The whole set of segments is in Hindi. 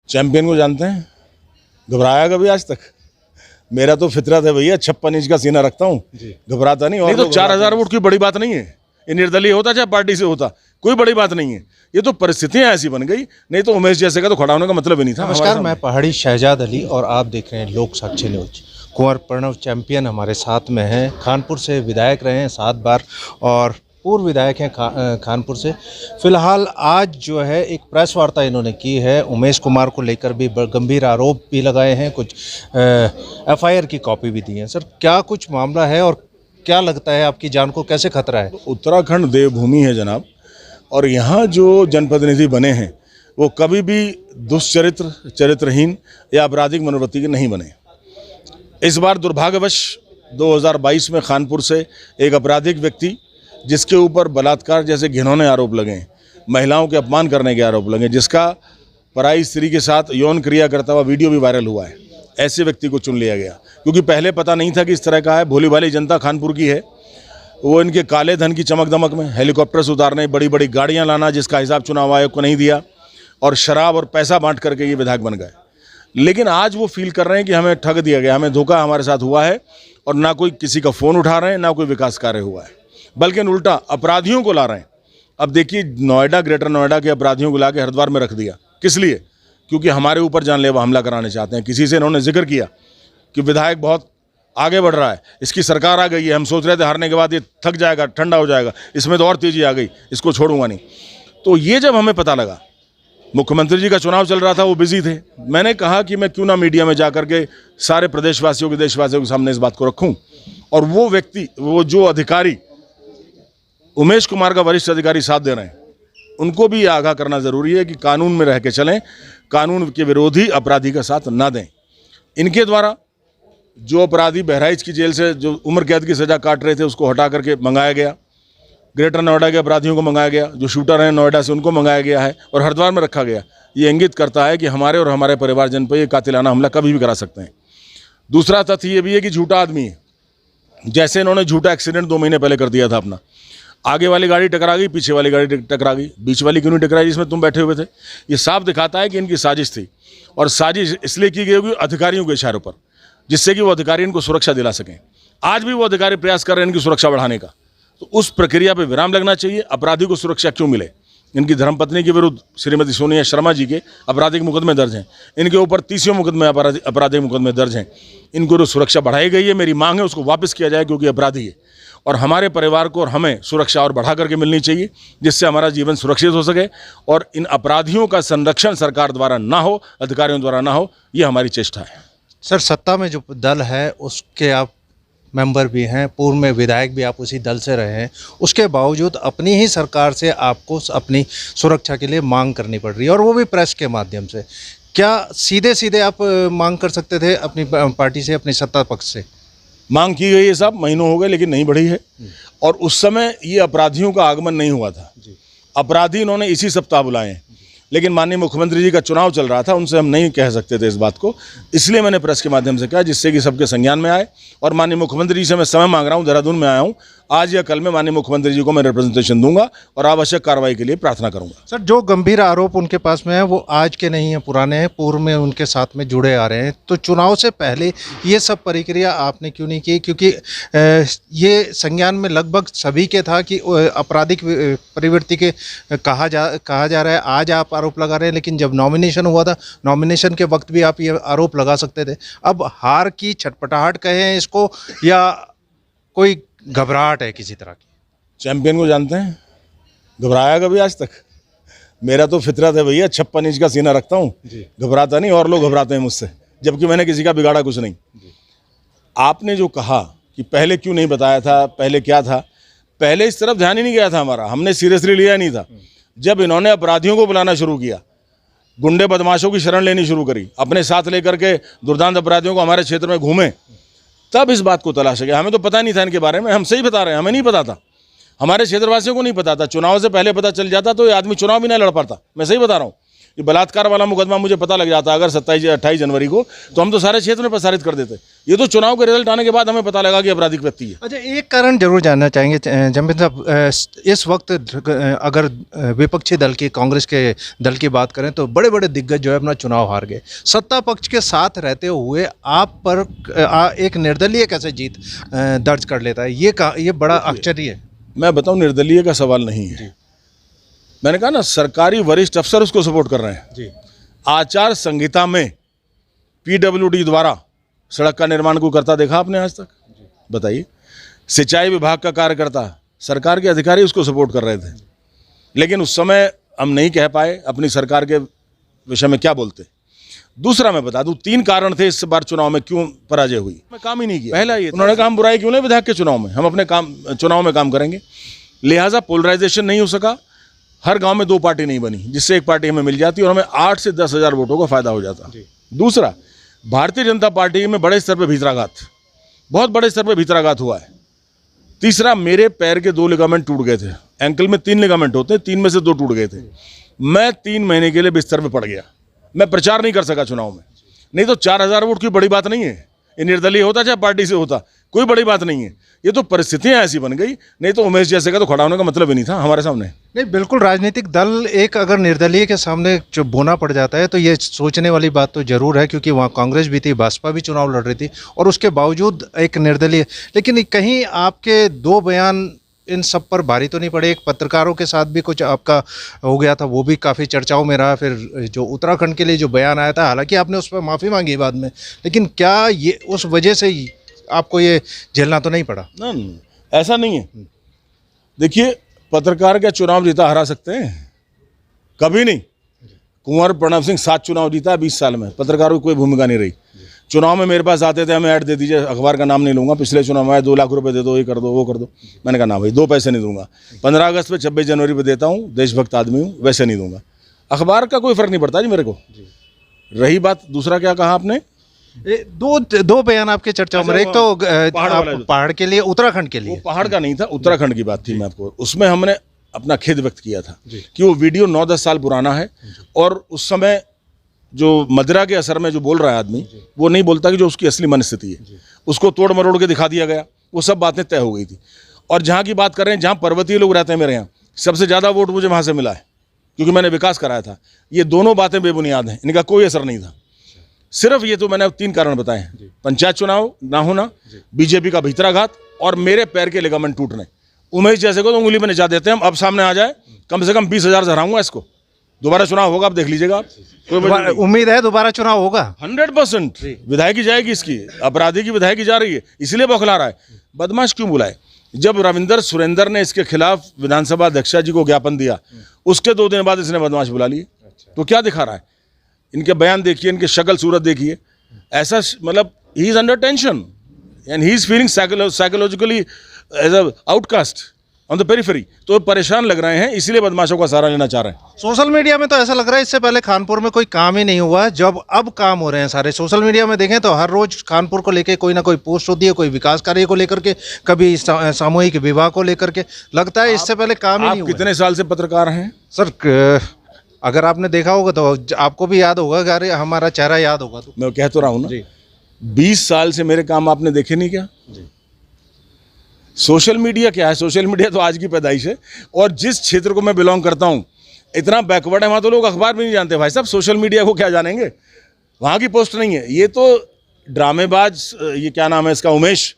चैंपियन को जानते हैं? घबराया कभी आज तक? मेरा तो फितरत है भैया, 56 इंच का सीना रखता हूँ, घबराता नहीं। और तो 4000 वोट की बड़ी बात नहीं है, ये निर्दलीय होता चाहे पार्टी से होता, कोई बड़ी बात नहीं है। ये तो परिस्थितियां ऐसी बन गई, नहीं तो उमेश जैसे का तो खड़ा होने का मतलब ही नहीं था। नमस्कार, मैं पहाड़ी शहजाद अली और आप देख रहे हैं लोक साक्षी न्यूज। कुंवर प्रणव चैंपियन हमारे साथ में हैं, कानपुर से विधायक रहे हैं 7 बार और पूर्व विधायक हैं कानपुर से। फिलहाल आज जो है एक प्रेस वार्ता इन्होंने की है, उमेश कुमार को लेकर भी गंभीर आरोप भी लगाए हैं, कुछ FIR की कॉपी भी दी है। सर, क्या कुछ मामला है और क्या लगता है आपकी जान को कैसे खतरा है? उत्तराखंड देवभूमि है जनाब, और यहाँ जो जनप्रतिनिधि बने हैं वो कभी भी दुष्चरित्र, चरित्रहीन या आपराधिक मनोवृत्ति के नहीं बने। इस बार दुर्भाग्यवश 2022 में कानपुर से एक आपराधिक व्यक्ति, जिसके ऊपर बलात्कार जैसे घिनौने आरोप लगे, महिलाओं के अपमान करने के आरोप लगे, जिसका पराई स्त्री के साथ यौन क्रिया करता हुआ वीडियो भी वायरल हुआ है, ऐसे व्यक्ति को चुन लिया गया। क्योंकि पहले पता नहीं था कि इस तरह का है। भोली भाली जनता कानपुर की है, वो इनके काले धन की चमक दमक में हेलीकॉप्टर से उतारने, बड़ी बड़ी गाड़ियाँ लाना जिसका हिसाब चुनाव आयोग को नहीं दिया, और शराब और पैसा बांट करके ये विधायक बन गए। लेकिन आज वो फील कर रहे हैं कि हमें ठग दिया गया, हमें धोखा हमारे साथ हुआ है, और ना कोई किसी का फ़ोन उठा रहे हैं, ना कोई विकास कार्य हुआ है, बल्कि उल्टा अपराधियों को ला रहे हैं। अब देखिए, नोएडा, ग्रेटर नोएडा के अपराधियों को ला के हरिद्वार में रख दिया। किस लिए? क्योंकि हमारे ऊपर जानलेवा हमला कराने चाहते हैं। किसी से इन्होंने जिक्र किया कि विधायक बहुत आगे बढ़ रहा है, इसकी सरकार आ गई है, हम सोच रहे थे हारने के बाद ये थक जाएगा, ठंडा हो जाएगा, इसमें तो और तेज़ी आ गई, इसको छोड़ूंगा नहीं। तो ये जब हमें पता लगा, मुख्यमंत्री जी का चुनाव चल रहा था, वो बिजी थे, मैंने कहा कि मैं क्यों ना मीडिया में जा करके सारे प्रदेशवासियों के, देशवासियों के सामने इस बात को रखूं। और वो व्यक्ति, वो जो अधिकारी उमेश कुमार का वरिष्ठ अधिकारी साथ दे रहे हैं, उनको भी आगाह करना ज़रूरी है कि कानून में रह के चलें, कानून के विरोधी अपराधी का साथ ना दें। इनके द्वारा जो अपराधी बहराइच की जेल से जो उम्र कैद की सज़ा काट रहे थे, उसको हटा करके मंगाया गया, ग्रेटर नोएडा के अपराधियों को मंगाया गया, जो शूटर हैं नोएडा से उनको मंगाया गया है और हरिद्वार में रखा गया। ये इंगित करता है कि हमारे और हमारे परिवारजन पर ये कातिलाना हमला कभी भी करा सकते हैं। दूसरा तथ्य ये भी है कि झूठा आदमी है। जैसे इन्होंने झूठा एक्सीडेंट 2 महीने पहले कर दिया था अपना, आगे वाली गाड़ी टकरा गई, पीछे वाली गाड़ी टकरा गई, बीच वाली क्यों नहीं टकराई जिसमें तुम बैठे हुए थे? ये साफ दिखाता है कि इनकी साजिश थी, और साजिश इसलिए की गई होगी अधिकारियों के इशारों पर, जिससे कि वो अधिकारी इनको सुरक्षा दिला सकें। आज भी वो अधिकारी प्रयास कर रहे हैं इनकी सुरक्षा बढ़ाने का, तो उस प्रक्रिया पर विराम लगना चाहिए। अपराधी को सुरक्षा क्यों मिले? इनकी धर्मपत्नी के विरुद्ध श्रीमती सोनिया शर्मा जी के आपराधिक मुकदमे दर्ज हैं, इनके ऊपर 30 मुकदमे आपराधिक मुकदमे दर्ज हैं। इनको जो सुरक्षा बढ़ाई गई है, मेरी मांग है उसको वापस किया जाए, क्योंकि अपराधी है, और हमारे परिवार को और हमें सुरक्षा और बढ़ा करके मिलनी चाहिए, जिससे हमारा जीवन सुरक्षित हो सके और इन अपराधियों का संरक्षण सरकार द्वारा ना हो, अधिकारियों द्वारा ना हो, ये हमारी चेष्टा है। सर, सत्ता में जो दल है उसके आप मेंबर भी हैं, पूर्व में विधायक भी आप उसी दल से रहे हैं, उसके बावजूद अपनी ही सरकार से आपको अपनी सुरक्षा के लिए मांग करनी पड़ रही है, और वो भी प्रेस के माध्यम से। क्या सीधे सीधे आप मांग कर सकते थे अपनी पार्टी से, अपनी सत्ता पक्ष से? मांग की गई है साहब, महीनों हो गए, लेकिन नहीं बढ़ी है। और उस समय ये अपराधियों का आगमन नहीं हुआ था। अपराधी इन्होंने इसी सप्ताह बुलाए हैं, लेकिन माननीय मुख्यमंत्री जी का चुनाव चल रहा था, उनसे हम नहीं कह सकते थे इस बात को, इसलिए मैंने प्रेस के माध्यम से कहा, जिससे कि सबके संज्ञान में आए। और माननीय मुख्यमंत्री जी से मैं समय मांग रहा हूँ, देहरादून में आया हूँ, आज या कल में माननीय मुख्यमंत्री जी को मैं रिप्रेजेंटेशन दूंगा और आवश्यक कार्रवाई के लिए प्रार्थना करूंगा। सर, जो गंभीर आरोप उनके पास में है वो आज के नहीं है, पुराने हैं, पूर्व में उनके साथ में जुड़े आ रहे हैं। तो चुनाव से पहले ये सब प्रक्रिया आपने क्यों नहीं की? क्योंकि ये संज्ञान में लगभग सभी के था कि आपराधिक प्रवृत्ति के कहा जा रहा है। आज आप आरोप लगा रहे हैं, लेकिन जब नॉमिनेशन हुआ था, नॉमिनेशन के वक्त भी आप ये आरोप लगा सकते थे। अब हार की छटपटाहट कहें इसको, या कोई घबराहट है किसी तरह की? चैंपियन को जानते हैं? घबराया कभी आज तक? मेरा तो फितरत है भैया, 56 इंच का सीना रखता हूँ, घबराता नहीं। और लोग घबराते हैं मुझसे, जबकि मैंने किसी का बिगाड़ा कुछ नहीं। आपने जो कहा कि पहले क्यों नहीं बताया था, पहले क्या था, पहले इस तरफ ध्यान ही नहीं गया था हमारा, हमने सीरियसली लिया नहीं था। जब इन्होंने अपराधियों को बुलाना शुरू किया, गुंडे बदमाशों की शरण लेनी शुरू करी, अपने साथ लेकर के दुर्दांत अपराधियों को हमारे क्षेत्र में घूमे, तब इस बात को तलाशा गया। हमें तो पता नहीं था इनके बारे में, हम सही बता रहे हैं, हमें नहीं पता था, हमारे क्षेत्रवासियों को नहीं पता था। चुनाव से पहले पता चल जाता तो ये आदमी चुनाव भी नहीं लड़ पाता, मैं सही बता रहा हूँ। ये बलात्कार वाला मुकदमा मुझे पता लग जाता अगर 27-28 जनवरी को, तो हम तो सारे क्षेत्र में प्रसारित कर देते। ये तो चुनाव के रिजल्ट आने के बाद हमें पता लगा कि आपराधिक व्यक्ति है। अच्छा, एक कारण जरूर जानना चाहेंगे जंपिंग साहब, इस वक्त अगर विपक्षी दल की, कांग्रेस के दल की बात करें तो बड़े बड़े दिग्गज जो है अपना चुनाव हार गए। सत्ता पक्ष के साथ रहते हुए आप पर एक निर्दलीय कैसे जीत दर्ज कर लेता है, ये बड़ा आश्चर्य है। मैं बताऊं, निर्दलीय का सवाल नहीं है। मैंने कहा ना, सरकारी वरिष्ठ अफसर उसको सपोर्ट कर रहे हैं जी। आचार संहिता में पीडब्ल्यूडी द्वारा सड़क का निर्माण को करता देखा आपने आज तक? बताइए। सिंचाई विभाग का कार्यकर्ता, सरकार के अधिकारी उसको सपोर्ट कर रहे थे, लेकिन उस समय हम नहीं कह पाए अपनी सरकार के विषय में क्या बोलते। दूसरा मैं बता दूं, 3 कारण थे इस बार चुनाव में क्यों पराजय हुई। मैं काम ही नहीं किया। पहला ये, उन्होंने कहा हम बुराई क्यों नहीं विधायक के चुनाव में, हम अपने काम चुनाव में काम करेंगे, लिहाजा पोलराइजेशन नहीं हो सका। हर गांव में 2 पार्टी नहीं बनी, जिससे एक पार्टी हमें मिल जाती और हमें 8 से 10 हज़ार वोटों का फायदा हो जाता। दूसरा, भारतीय जनता पार्टी में बड़े स्तर पर भीतराघात, बहुत बड़े स्तर पर भीतराघात हुआ है। तीसरा, मेरे पैर के 2 लिगामेंट टूट गए थे। एंकल में 3 लिगामेंट होते हैं, 3 में से 2 टूट गए थे। मैं 3 महीने के लिए बिस्तर पे पड़ गया। मैं प्रचार नहीं कर सका चुनाव में। नहीं तो 4000 वोट की बड़ी बात नहीं है। ये निर्दलीय होता चाहे पार्टी से होता, कोई बड़ी बात नहीं है। ये तो परिस्थितियां ऐसी बन गई, नहीं तो उमेश जैसे का तो खड़ा होने का मतलब ही नहीं था हमारे सामने। नहीं, बिल्कुल, राजनीतिक दल एक अगर निर्दलीय के सामने जो बोना पड़ जाता है तो ये सोचने वाली बात तो जरूर है, क्योंकि वहाँ कांग्रेस भी थी, भाजपा भी चुनाव लड़ रही थी और उसके बावजूद एक निर्दलीय। लेकिन कहीं आपके 2 बयान इन सब पर भारी तो नहीं पड़े? एक पत्रकारों के साथ भी कुछ आपका हो गया था, वो भी काफ़ी चर्चाओं में रहा। फिर जो उत्तराखंड के लिए जो बयान आया था, हालांकि आपने उस पर माफ़ी मांगी बाद में, लेकिन क्या ये उस वजह से आपको ये झेलना तो नहीं पड़ा? ना, ऐसा नहीं है। देखिए, पत्रकार क्या चुनाव जीता हरा सकते हैं? कभी नहीं। कुंवर प्रणब सिंह 7 चुनाव जीता 20 साल में, पत्रकारों की कोई भूमिका नहीं रही। चुनाव में मेरे पास आते थे, हमें ऐड दे दीजिए, अखबार का नाम नहीं लूंगा, पिछले चुनाव में आए 2 लाख रुपए दे दो, ये कर दो, वो कर दो। मैंने कहा ना भाई, 2 पैसे नहीं दूंगा। 15 अगस्त पे, 26 जनवरी पे देता हूँ, देशभक्त आदमी हूँ, वैसे नहीं दूंगा। अखबार का कोई फर्क नहीं पड़ता जी मेरे को। रही बात, दूसरा क्या कहा आपने? दो बयान आपके चर्चा में, एक तो पहाड़ के लिए, उत्तराखंड के लिए। वो पहाड़ का नहीं था, उत्तराखंड की बात थी। मैं आपको उसमें हमने अपना खेद व्यक्त किया था कि वो वीडियो 9-10 साल पुराना है और उस समय जो मदिरा के असर में जो बोल रहा है आदमी, वो नहीं बोलता कि जो उसकी असली मनस्थिति है। उसको तोड़ मरोड़ के दिखा दिया गया, वो सब बातें तय हो गई थी। और जहाँ की बात कर रहे हैं, जहाँ पर्वतीय लोग रहते हैं मेरे यहाँ, सबसे ज़्यादा वोट मुझे वहाँ से मिला है, क्योंकि मैंने विकास कराया था। ये दोनों बातें बेबुनियाद हैं, इनका कोई असर नहीं था। सिर्फ ये तो मैंने 3 कारण बताए हैं: पंचायत चुनाव ना होना, बीजेपी का भीतराघात और मेरे पैर के लिगामेंट टूटने। उमेश जैसे को तो उंगली में नचा देते हैं हम। अब सामने आ जाए, कम से कम 20,000 से हराऊंगा इसको। दोबारा चुनाव होगा, आप देख लीजिएगा आप। उम्मीद है दोबारा चुनाव होगा? 100% विधायकी जाएगी इसकी, अपराधी की विधायकी जा रही है, इसलिए बौखला रहा है। बदमाश क्यों बुलाए? जब रविंदर सुरेंद्र ने इसके खिलाफ विधानसभा अध्यक्ष जी को ज्ञापन दिया, उसके 2 दिन बाद इसने बदमाश बुला लिए। तो क्या दिखा रहा है? इनके बयान देखिए, इनके शक्ल सूरत देखिए। ऐसा मतलब he is under tension and he is feeling psychologically as a outcast on the periphery. तो परेशान लग रहे हैं, इसलिए बदमाशों का सहारा लेना चाह रहे हैं। सोशल मीडिया में तो ऐसा लग रहा है इससे पहले कानपुर में कोई काम ही नहीं हुआ, जब अब काम हो रहे हैं सारे। सोशल मीडिया में देखें तो हर रोज कानपुर को लेकर कोई ना कोई पोस्ट होती है, कोई विकास कार्य को लेकर के, कभी सामूहिक विवाह को लेकर के। लगता है इससे पहले काम ही नहीं हुआ। कितने साल से पत्रकार हैं सर? अगर आपने देखा होगा तो आपको भी याद होगा, अरे हमारा चेहरा याद होगा तो। मैं कह तो रहा हूँ ना, 20 साल से मेरे काम आपने देखे नहीं क्या? सोशल मीडिया क्या है? सोशल मीडिया तो आज की पैदाइश है। और जिस क्षेत्र को मैं बिलोंग करता हूँ, इतना बैकवर्ड है, वहाँ तो लोग अखबार भी नहीं जानते भाई साहब। सोशल मीडिया को क्या जानेंगे? वहाँ की पोस्ट नहीं है। ये तो ड्रामेबाज, ये क्या नाम है इसका, उमेश,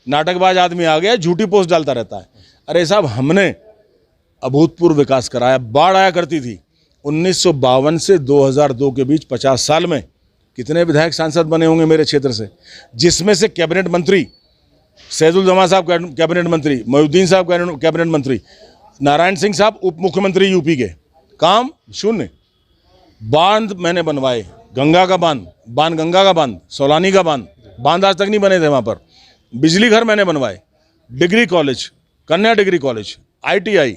नाटकबाज आदमी आ गया, झूठी पोस्ट डालता रहता है। अरे साहब, हमने अभूतपूर्व विकास कराया। बाढ़ आया करती थी 1952 से 2002 के बीच 50 साल में। कितने विधायक सांसद बने होंगे मेरे क्षेत्र से, जिसमें से कैबिनेट मंत्री सैदुल जमा साहब कैबिनेट मंत्री, मोहिउद्दीन साहब कैबिनेट मंत्री, नारायण सिंह साहब उप मुख्यमंत्री यूपी के। काम शून्य। बांध मैंने बनवाए, गंगा का बांध, गंगा का बांध, सोलानी का बांध आज तक नहीं बने थे वहाँ पर। बिजली घर मैंने बनवाए, डिग्री कॉलेज, कन्या डिग्री कॉलेज, ITI,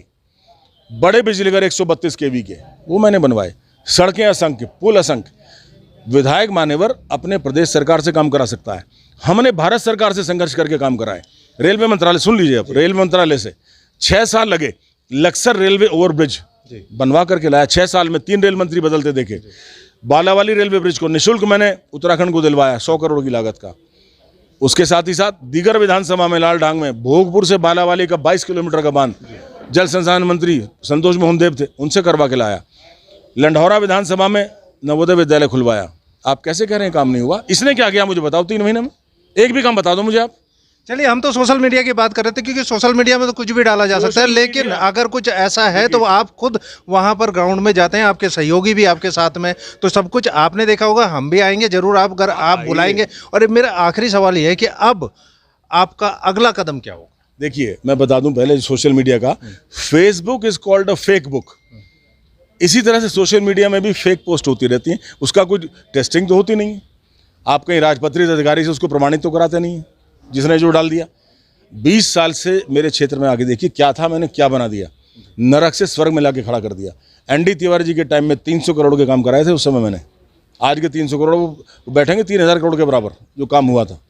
बड़े बिजली घर 132 kV के, वो मैंने बनवाए। सड़कें असंख्य, पुल असंख्य। विधायक मान्यवर अपने प्रदेश सरकार से काम करा सकता है, हमने भारत सरकार से संघर्ष करके काम कराए। रेलवे मंत्रालय, सुन लीजिए, अब रेलवे मंत्रालय से 6 साल लगे। लक्सर रेलवे ओवरब्रिज बनवा करके लाया। 6 साल में 3 रेल मंत्री बदलते देखे। बालावाली रेलवे ब्रिज को निःशुल्क मैंने उत्तराखंड को दिलवाया 100 करोड़ की लागत का। उसके साथ ही साथ दीगर विधानसभा में लालढांग में भोगपुर से बालावाली का 22 किलोमीटर का बांध जल संसाधन मंत्री संतोष मोहन देव थे, उनसे करवा के लाया। लंढौरा विधानसभा में नवोदय विद्यालय खुलवाया। आप कैसे कह रहे हैं काम नहीं हुआ? इसने क्या किया मुझे बताओ 3 महीने में? एक भी काम बता दो मुझे आप। चलिए, हम तो सोशल मीडिया की बात कर रहे थे, क्योंकि सोशल मीडिया में तो कुछ भी डाला जा सकता है, लेकिन अगर कुछ ऐसा है तो आप खुद वहां पर ग्राउंड में जाते हैं, आपके सहयोगी भी आपके साथ में, तो सब कुछ आपने देखा होगा। हम भी आएंगे जरूर, आप अगर आप बुलाएंगे। और मेरा आखिरी सवाल ये है कि अब आपका अगला कदम क्या होगा? देखिए, मैं बता दूं पहले सोशल मीडिया का, Facebook is called a fake book. इसी तरह से सोशल मीडिया में भी फेक पोस्ट होती रहती है, उसका कोई टेस्टिंग तो होती नहीं है। आप कहीं राजपत्रित अधिकारी से उसको प्रमाणित तो कराते नहीं है, जिसने जो डाल दिया। 20 साल से मेरे क्षेत्र में आगे देखिए क्या था, मैंने क्या बना दिया, नरक से स्वर्ग में लाके खड़ा कर दिया। एनडी तिवारी जी के टाइम में 300 करोड़ के काम कराए थे उस समय मैंने। आज के 300 करोड़ वो बैठेंगे 3000 करोड़ के बराबर जो काम हुआ था।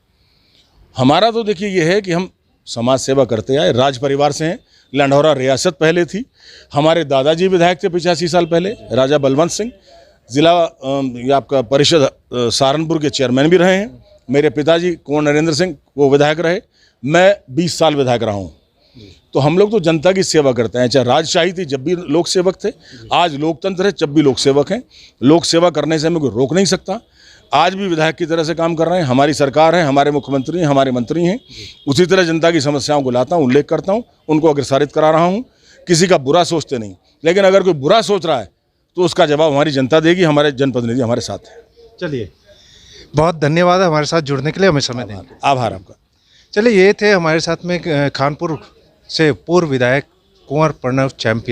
हमारा तो देखिए ये है कि हम समाज सेवा करते आए, राज परिवार से हैं। लंढौरा रियासत पहले थी, हमारे दादाजी विधायक थे 85 साल पहले, राजा बलवंत सिंह। जिला ये आपका परिषद सहारनपुर के चेयरमैन भी रहे हैं। मेरे पिताजी कुंवर नरेंद्र सिंह वो विधायक रहे। मैं 20 साल विधायक रहा हूँ। तो हम लोग तो जनता की सेवा करते हैं। चाहे राजशाही थी जब भी लोक सेवक थे, आज लोकतंत्र है जब भी लोक सेवक हैं। लोक सेवा करने से हमें कोई रोक नहीं सकता। आज भी विधायक की तरह से काम कर रहे हैं। हमारी सरकार है, हमारे मुख्यमंत्री हैं, हमारे मंत्री हैं। उसी तरह जनता की समस्याओं को लाता हूँ, उल्लेख करता हूँ, उनको अग्रसारित करा रहा हूँ। किसी का बुरा सोचते नहीं, लेकिन अगर कोई बुरा सोच रहा है तो उसका जवाब हमारी जनता देगी। हमारे जनप्रतिनिधि हमारे साथ हैं। चलिए, बहुत धन्यवाद हमारे साथ जुड़ने के लिए, हमें समय देंगे। आभार आपका। चलिए, ये थे हमारे साथ में कानपुर से पूर्व विधायक कुंवर प्रणव चैंपियन।